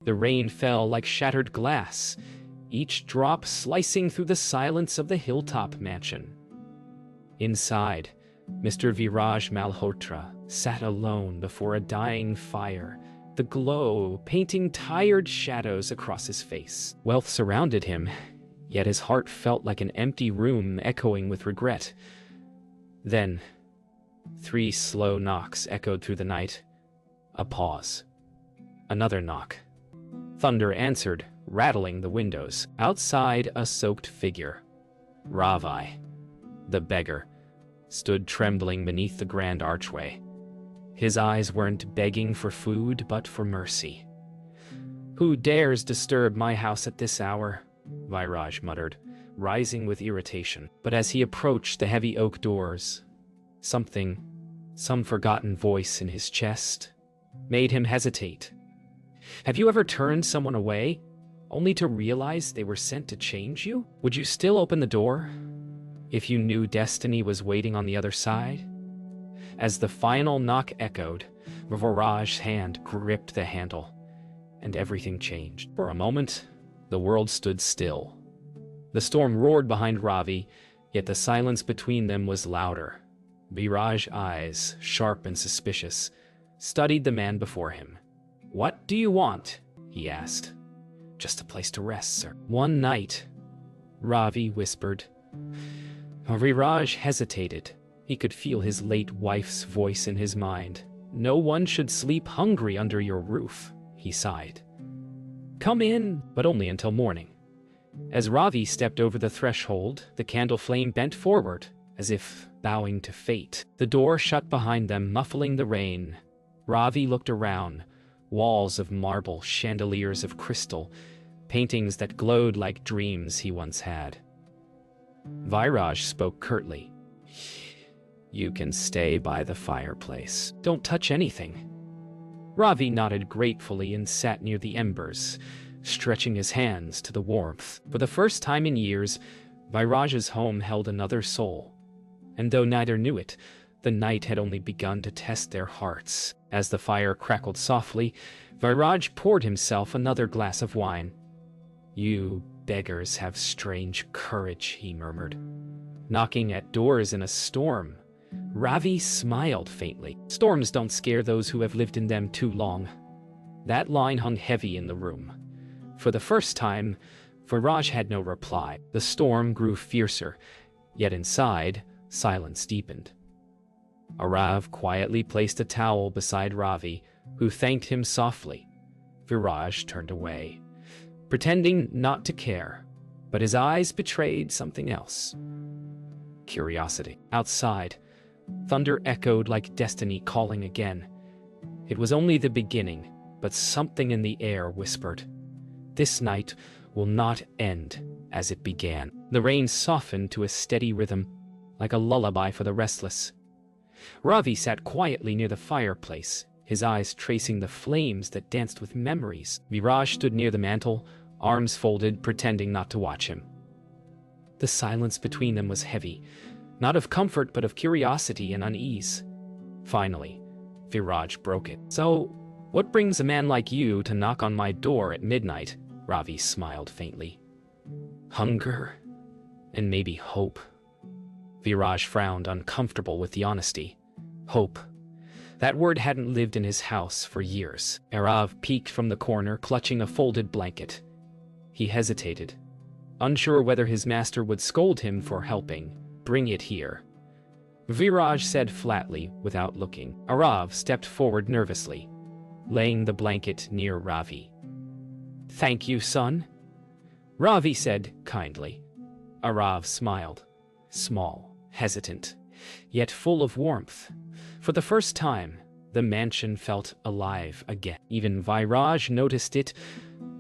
The rain fell like shattered glass, each drop slicing through the silence of the hilltop mansion. Inside, Mr. Viraj Malhotra sat alone before a dying fire, the glow painting tired shadows across his face. Wealth surrounded him, yet his heart felt like an empty room echoing with regret. Then, 3 slow knocks echoed through the night. A pause. Another knock. Thunder answered, rattling the windows. Outside, a soaked figure. Ravi, the beggar, stood trembling beneath the grand archway. His eyes weren't begging for food, but for mercy. "Who dares disturb my house at this hour?" Viraj muttered, rising with irritation. But as he approached the heavy oak doors, some forgotten voice in his chest, made him hesitate. Have you ever turned someone away, only to realize they were sent to change you? Would you still open the door, if you knew destiny was waiting on the other side? As the final knock echoed, Viraj's hand gripped the handle, and everything changed. For a moment, the world stood still. The storm roared behind Ravi, yet the silence between them was louder. Viraj's eyes, sharp and suspicious, studied the man before him. "What do you want?" he asked. "Just a place to rest, sir." "One night," Ravi whispered. Viraj hesitated. He could feel his late wife's voice in his mind. "No one should sleep hungry under your roof," he sighed. "Come in, but only until morning." As Ravi stepped over the threshold, the candle flame bent forward, as if bowing to fate. The door shut behind them, muffling the rain. Ravi looked around. Walls of marble, chandeliers of crystal, paintings that glowed like dreams he once had. Viraj spoke curtly. "You can stay by the fireplace. Don't touch anything." Ravi nodded gratefully and sat near the embers, stretching his hands to the warmth. For the first time in years, Viraj's home held another soul. And though neither knew it, the night had only begun to test their hearts. As the fire crackled softly, Viraj poured himself another glass of wine. "You beggars have strange courage," he murmured. "Knocking at doors in a storm." Ravi smiled faintly. "Storms don't scare those who have lived in them too long." That line hung heavy in the room. For the first time, Viraj had no reply. The storm grew fiercer, yet inside, silence deepened. Arav quietly placed a towel beside Ravi, who thanked him softly. Viraj turned away, pretending not to care, but his eyes betrayed something else. Curiosity. Outside, thunder echoed like destiny calling again. It was only the beginning, but something in the air whispered, "This night will not end as it began." The rain softened to a steady rhythm, like a lullaby for the restless. Ravi sat quietly near the fireplace, his eyes tracing the flames that danced with memories. Viraj stood near the mantel, arms folded, pretending not to watch him. The silence between them was heavy, not of comfort but of curiosity and unease. Finally, Viraj broke it. "So, what brings a man like you to knock on my door at midnight?" Ravi smiled faintly. "Hunger, and maybe hope." Viraj frowned, uncomfortable with the honesty. Hope. That word hadn't lived in his house for years. Arav peeked from the corner, clutching a folded blanket. He hesitated, unsure whether his master would scold him for helping. "Bring it here," Viraj said flatly, without looking. Arav stepped forward nervously, laying the blanket near Ravi. "Thank you, son," Ravi said kindly. Arav smiled, small, hesitant, yet full of warmth. For the first time, the mansion felt alive again. Even Viraj noticed it,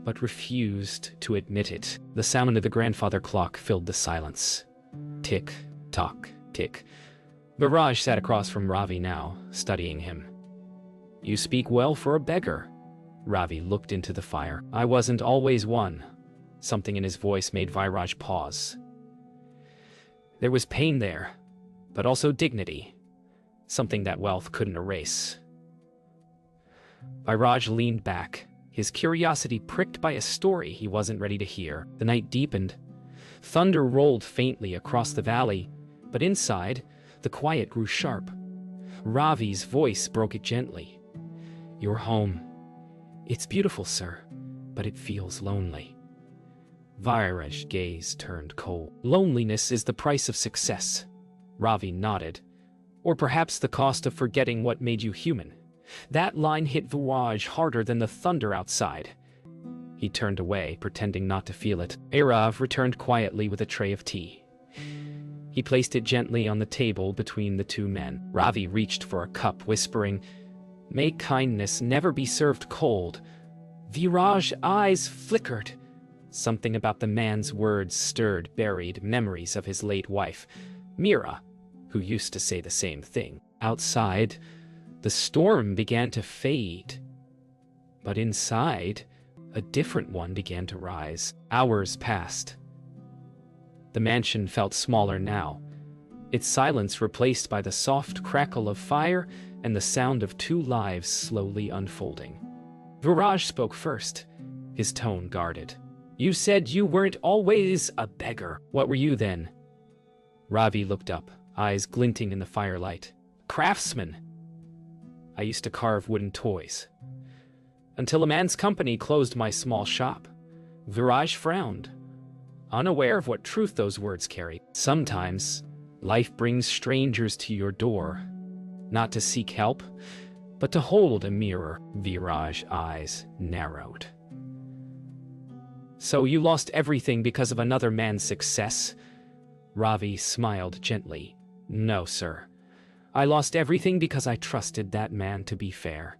but refused to admit it. The sound of the grandfather clock filled the silence. Tick, tock, tick. Viraj sat across from Ravi now, studying him. "You speak well for a beggar." Ravi looked into the fire. "I wasn't always one." Something in his voice made Viraj pause. There was pain there, but also dignity, something that wealth couldn't erase. Viraj leaned back, his curiosity pricked by a story he wasn't ready to hear. The night deepened. Thunder rolled faintly across the valley, but inside, the quiet grew sharp. Ravi's voice broke it gently. "You're home. It's beautiful, sir, but it feels lonely." Viraj's gaze turned cold. "Loneliness is the price of success." Ravi nodded. "Or perhaps the cost of forgetting what made you human." That line hit Viraj harder than the thunder outside. He turned away, pretending not to feel it. Airav returned quietly with a tray of tea. He placed it gently on the table between the two men. Ravi reached for a cup, whispering, "May kindness never be served cold." Viraj's eyes flickered. Something about the man's words stirred buried memories of his late wife, Mira, who used to say the same thing. Outside, the storm began to fade. But inside, a different one began to rise. Hours passed. The mansion felt smaller now, its silence replaced by the soft crackle of fire and the sound of two lives slowly unfolding. Viraj spoke first, his tone guarded. "You said you weren't always a beggar. What were you then?" Ravi looked up, eyes glinting in the firelight. "Craftsman. I used to carve wooden toys. Until a man's company closed my small shop." Viraj frowned, unaware of what truth those words carried. "Sometimes, life brings strangers to your door, not to seek help, but to hold a mirror." Viraj's eyes narrowed. "So you lost everything because of another man's success?" Ravi smiled gently. "No, sir. I lost everything because I trusted that man to be fair."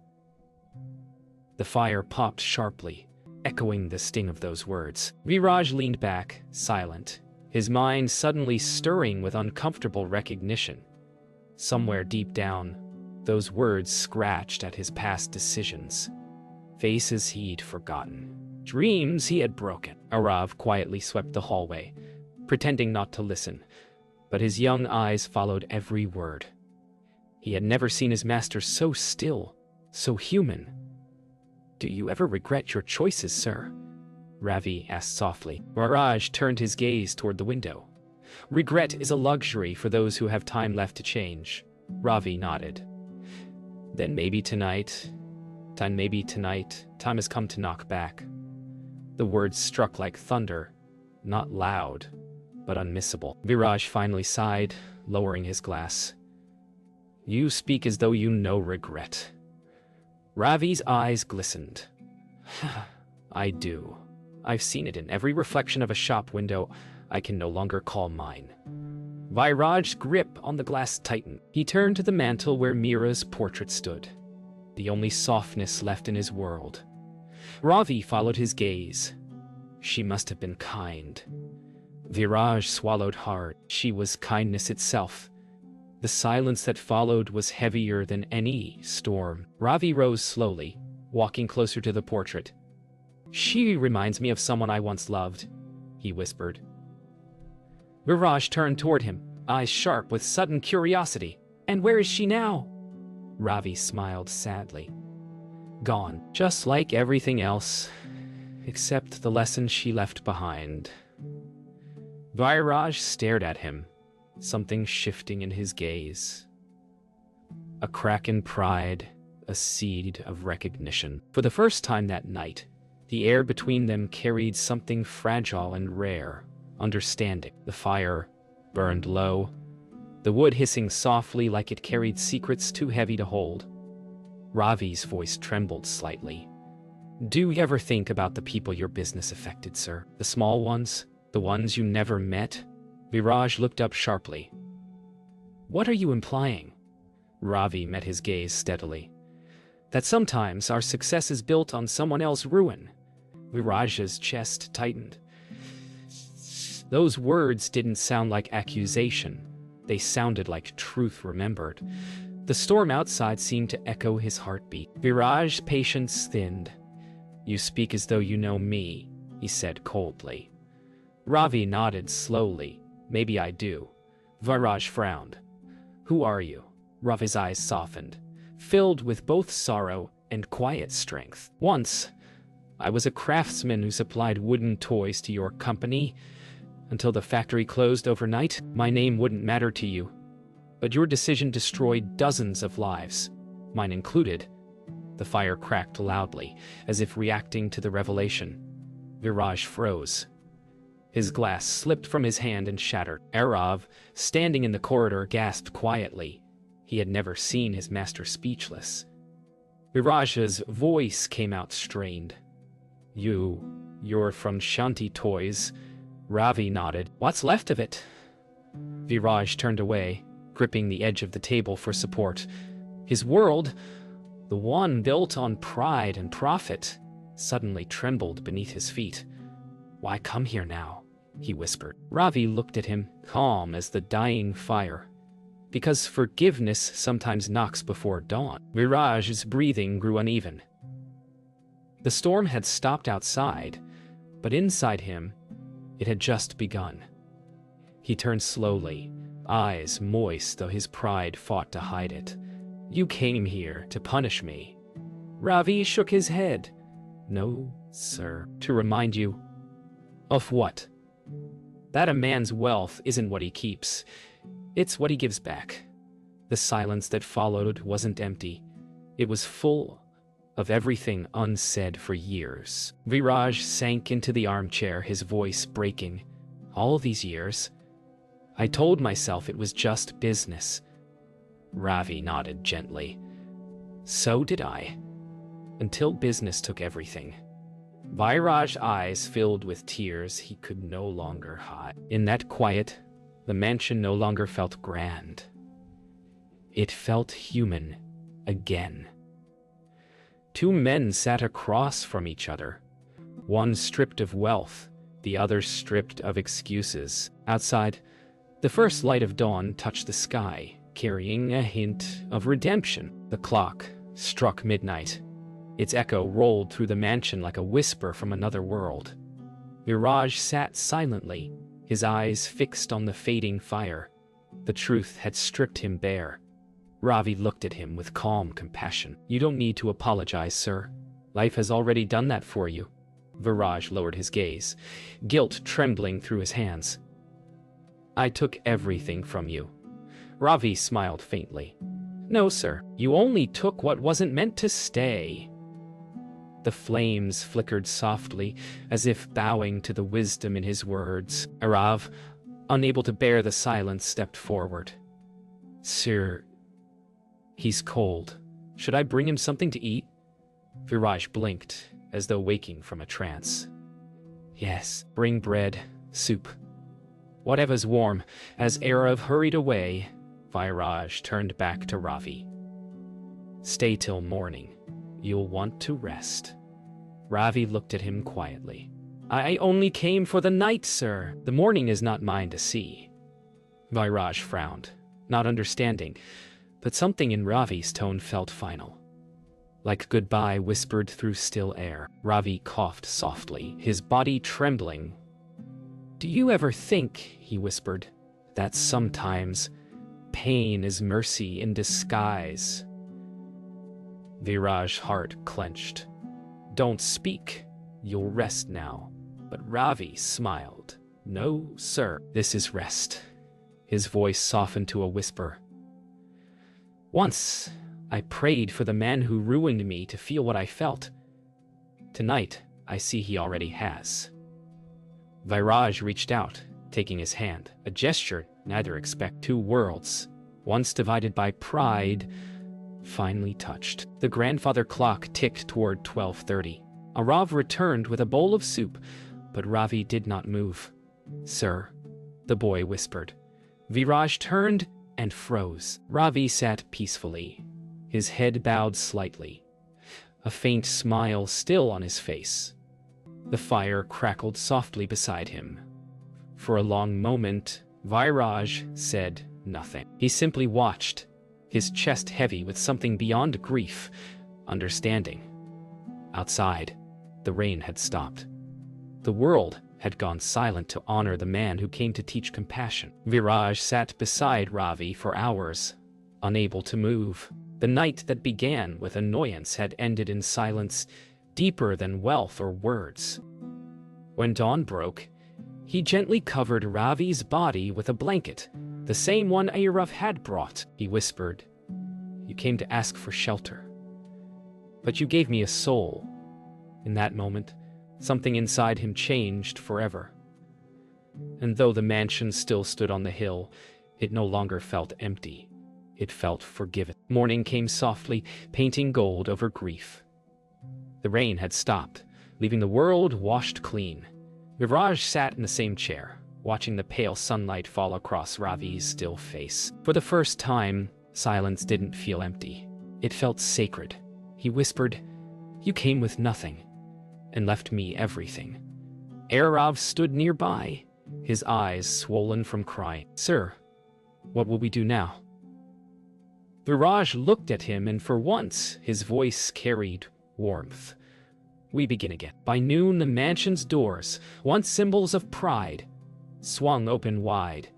The fire popped sharply, echoing the sting of those words. Viraj leaned back, silent, his mind suddenly stirring with uncomfortable recognition. Somewhere deep down, those words scratched at his past decisions. Faces he'd forgotten. Dreams he had broken. Airav quietly swept the hallway, pretending not to listen, but his young eyes followed every word. He had never seen his master so still, so human. "Do you ever regret your choices, sir?" Ravi asked softly. Viraj turned his gaze toward the window. "Regret is a luxury for those who have time left to change." Ravi nodded. "Then maybe tonight, time has come to knock back." The words struck like thunder, not loud, but unmissable. Viraj finally sighed, lowering his glass. "You speak as though you know regret." Ravi's eyes glistened. "I do. I've seen it in every reflection of a shop window I can no longer call mine." Viraj's grip on the glass tightened. He turned to the mantel where Mira's portrait stood, the only softness left in his world. Ravi followed his gaze. She must have been kind. Viraj swallowed hard. She was kindness itself. The silence that followed was heavier than any storm. Ravi rose slowly, walking closer to the portrait. "She reminds me of someone I once loved," he whispered. Viraj turned toward him, eyes sharp with sudden curiosity. "And where is she now?" Ravi smiled sadly. "Gone, just like everything else, except the lesson she left behind." Viraj stared at him, something shifting in his gaze. A crack in pride, a seed of recognition. For the first time that night, the air between them carried something fragile and rare, understanding. The fire burned low, the wood hissing softly like it carried secrets too heavy to hold. Ravi's voice trembled slightly. "Do you ever think about the people your business affected, sir? The small ones? The ones you never met?" Viraj looked up sharply. "What are you implying?" Ravi met his gaze steadily. "That sometimes our success is built on someone else's ruin." Viraj's chest tightened. Those words didn't sound like accusation. They sounded like truth remembered. The storm outside seemed to echo his heartbeat. Viraj's patience thinned. "You speak as though you know me," he said coldly. Ravi nodded slowly. "Maybe I do." Viraj frowned. "Who are you?" Ravi's eyes softened, filled with both sorrow and quiet strength. "Once, I was a craftsman who supplied wooden toys to your company. Until the factory closed overnight, my name wouldn't matter to you. But your decision destroyed dozens of lives, mine included. The fire cracked loudly, as if reacting to the revelation. Viraj froze. His glass slipped from his hand and shattered. Arav, standing in the corridor, gasped quietly. He had never seen his master speechless. Viraj's voice came out strained. You're from Shanti Toys. Ravi nodded. What's left of it? Viraj turned away, gripping the edge of the table for support. His world, the one built on pride and profit, suddenly trembled beneath his feet. Why come here now? He whispered. Ravi looked at him, calm as the dying fire. Because forgiveness sometimes knocks before dawn. Viraj's breathing grew uneven. The storm had stopped outside, but inside him, it had just begun. He turned slowly, eyes moist though his pride fought to hide it. You came here to punish me. Ravi shook his head. No, sir. To remind you. Of what? That a man's wealth isn't what he keeps. It's what he gives back. The silence that followed wasn't empty. It was full of everything unsaid for years. Viraj sank into the armchair, his voice breaking. All these years, I told myself it was just business. Ravi nodded gently. So did I. Until business took everything. Viraj's eyes filled with tears he could no longer hide. In that quiet, the mansion no longer felt grand. It felt human again. Two men sat across from each other, one stripped of wealth, the other stripped of excuses. Outside, the first light of dawn touched the sky, carrying a hint of redemption. The clock struck midnight. Its echo rolled through the mansion like a whisper from another world. Viraj sat silently, his eyes fixed on the fading fire. The truth had stripped him bare. Ravi looked at him with calm compassion. You don't need to apologize, sir. Life has already done that for you. Viraj lowered his gaze, guilt trembling through his hands. I took everything from you. Ravi smiled faintly. No, sir. You only took what wasn't meant to stay. The flames flickered softly, as if bowing to the wisdom in his words. Arav, unable to bear the silence, stepped forward. Sir, he's cold. Should I bring him something to eat? Viraj blinked, as though waking from a trance. Yes, bring bread, soup. Whatever's warm. As Arav hurried away, Viraj turned back to Ravi. Stay till morning. You'll want to rest. Ravi looked at him quietly. I only came for the night, sir. The morning is not mine to see. Viraj frowned, not understanding, but something in Ravi's tone felt final. Like goodbye whispered through still air. Ravi coughed softly, his body trembling. Do you ever think, he whispered, that sometimes pain is mercy in disguise? Viraj's heart clenched. Don't speak. You'll rest now. But Ravi smiled. No, sir. This is rest. His voice softened to a whisper. Once, I prayed for the man who ruined me to feel what I felt. Tonight, I see he already has. Viraj reached out, taking his hand, a gesture neither expect. Two worlds, once divided by pride, finally touched. The grandfather clock ticked toward 12:30. Arav returned with a bowl of soup, but Ravi did not move. Sir, the boy whispered. Viraj turned and froze. Ravi sat peacefully, his head bowed slightly, a faint smile still on his face. The fire crackled softly beside him. For a long moment, Viraj said nothing. He simply watched, his chest heavy with something beyond grief, understanding. Outside, the rain had stopped. The world had gone silent to honor the man who came to teach compassion. Viraj sat beside Ravi for hours, unable to move. The night that began with annoyance had ended in silence, deeper than wealth or words. When dawn broke, he gently covered Ravi's body with a blanket, the same one Arav had brought. He whispered, "You came to ask for shelter, but you gave me a soul." In that moment, something inside him changed forever. And though the mansion still stood on the hill, it no longer felt empty. It felt forgiven. Morning came softly, painting gold over grief. The rain had stopped, leaving the world washed clean. Viraj sat in the same chair, watching the pale sunlight fall across Ravi's still face. For the first time, silence didn't feel empty. It felt sacred. He whispered, "You came with nothing, and left me everything." Arav stood nearby, his eyes swollen from crying. "Sir, what will we do now?" Viraj looked at him, and for once, his voice carried warmth. "We begin again." By noon, the mansion's doors, once symbols of pride, swung open wide.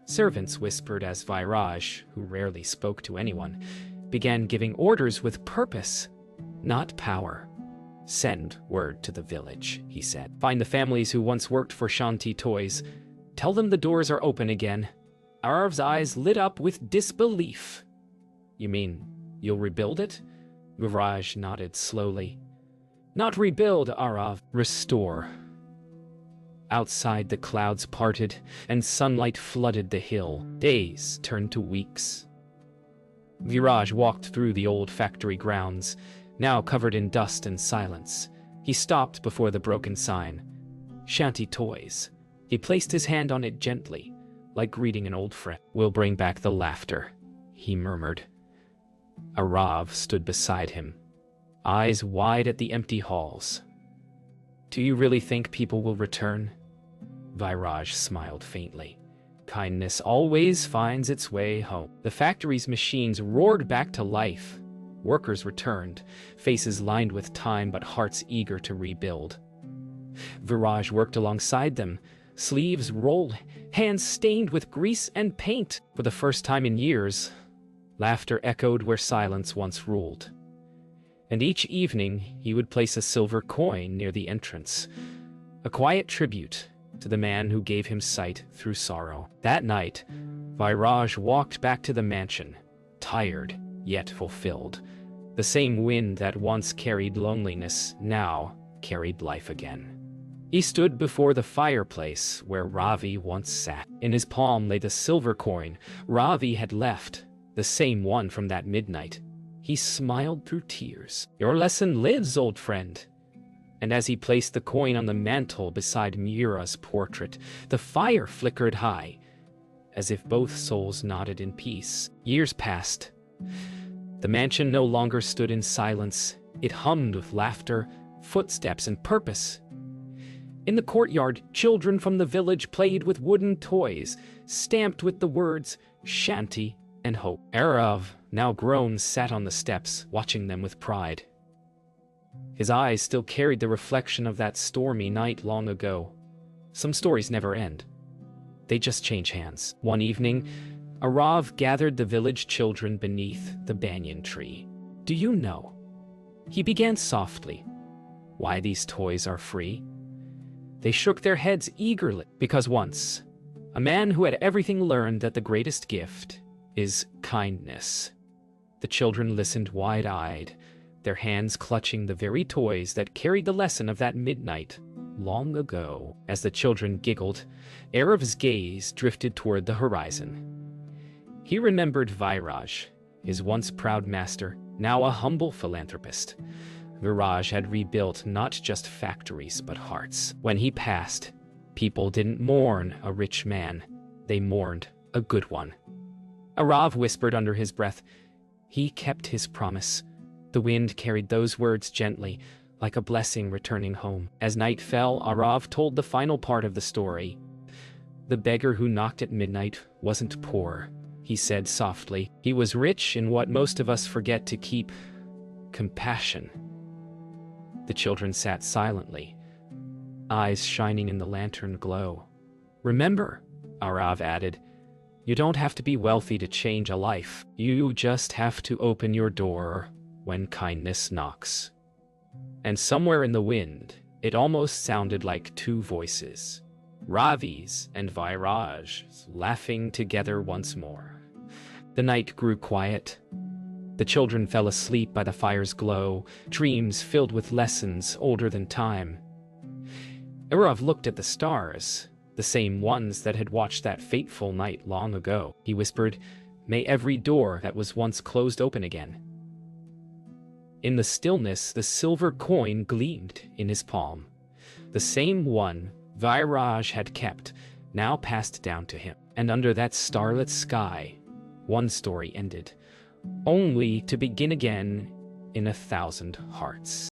Servants whispered as Viraj, who rarely spoke to anyone, began giving orders with purpose, not power. "Send word to the village," he said. "Find the families who once worked for Shanti Toys. Tell them the doors are open again." Arav's eyes lit up with disbelief. "You mean you'll rebuild it?" Viraj nodded slowly. "Not rebuild, Arav. Restore." Outside, the clouds parted, and sunlight flooded the hill. Days turned to weeks. Viraj walked through the old factory grounds, now covered in dust and silence. He stopped before the broken sign, "Shanti Toys." He placed his hand on it gently, like greeting an old friend. "We'll bring back the laughter," he murmured. Arav stood beside him, eyes wide at the empty halls. "Do you really think people will return?" Viraj smiled faintly. "Kindness always finds its way home." The factory's machines roared back to life. Workers returned, faces lined with time but hearts eager to rebuild. Viraj worked alongside them, sleeves rolled, hands stained with grease and paint. For the first time in years, laughter echoed where silence once ruled. And each evening, he would place a silver coin near the entrance, a quiet tribute to the man who gave him sight through sorrow. That night, Viraj walked back to the mansion, tired yet fulfilled. The same wind that once carried loneliness now carried life again. He stood before the fireplace where Ravi once sat. In his palm lay the silver coin Ravi had left, the same one from that midnight. He smiled through tears. "Your lesson lives, old friend." And as he placed the coin on the mantel beside Mira's portrait, the fire flickered high, as if both souls nodded in peace. Years passed. The mansion no longer stood in silence. It hummed with laughter, footsteps, and purpose. In the courtyard, children from the village played with wooden toys, stamped with the words Shanti and hope. Arav, now grown, sat on the steps, watching them with pride. His eyes still carried the reflection of that stormy night long ago. Some stories never end. They just change hands. One evening, Arav gathered the village children beneath the banyan tree. "Do you know," he began softly, "why these toys are free?" They shook their heads eagerly, because once, a man who had everything learned that the greatest gift is kindness. The children listened wide-eyed, their hands clutching the very toys that carried the lesson of that midnight long ago. As the children giggled, Arav's gaze drifted toward the horizon. He remembered Viraj, his once proud master, now a humble philanthropist. Viraj had rebuilt not just factories but hearts. When he passed, people didn't mourn a rich man, they mourned a good one. Arav whispered under his breath, "He kept his promise." The wind carried those words gently, like a blessing returning home. As night fell, Arav told the final part of the story. "The beggar who knocked at midnight wasn't poor," he said softly. "He was rich in what most of us forget to keep: compassion." The children sat silently, eyes shining in the lantern glow. "Remember," Arav added, "you don't have to be wealthy to change a life. You just have to open your door when kindness knocks." And somewhere in the wind, it almost sounded like two voices, Ravi's and Vairaj's, laughing together once more. The night grew quiet. The children fell asleep by the fire's glow, dreams filled with lessons older than time. Irav looked at the stars, the same ones that had watched that fateful night long ago. He whispered, "May every door that was once closed open again." In the stillness, the silver coin gleamed in his palm. The same one Vairaj had kept, now passed down to him. And under that starlit sky, one story ended, only to begin again in 1,000 hearts.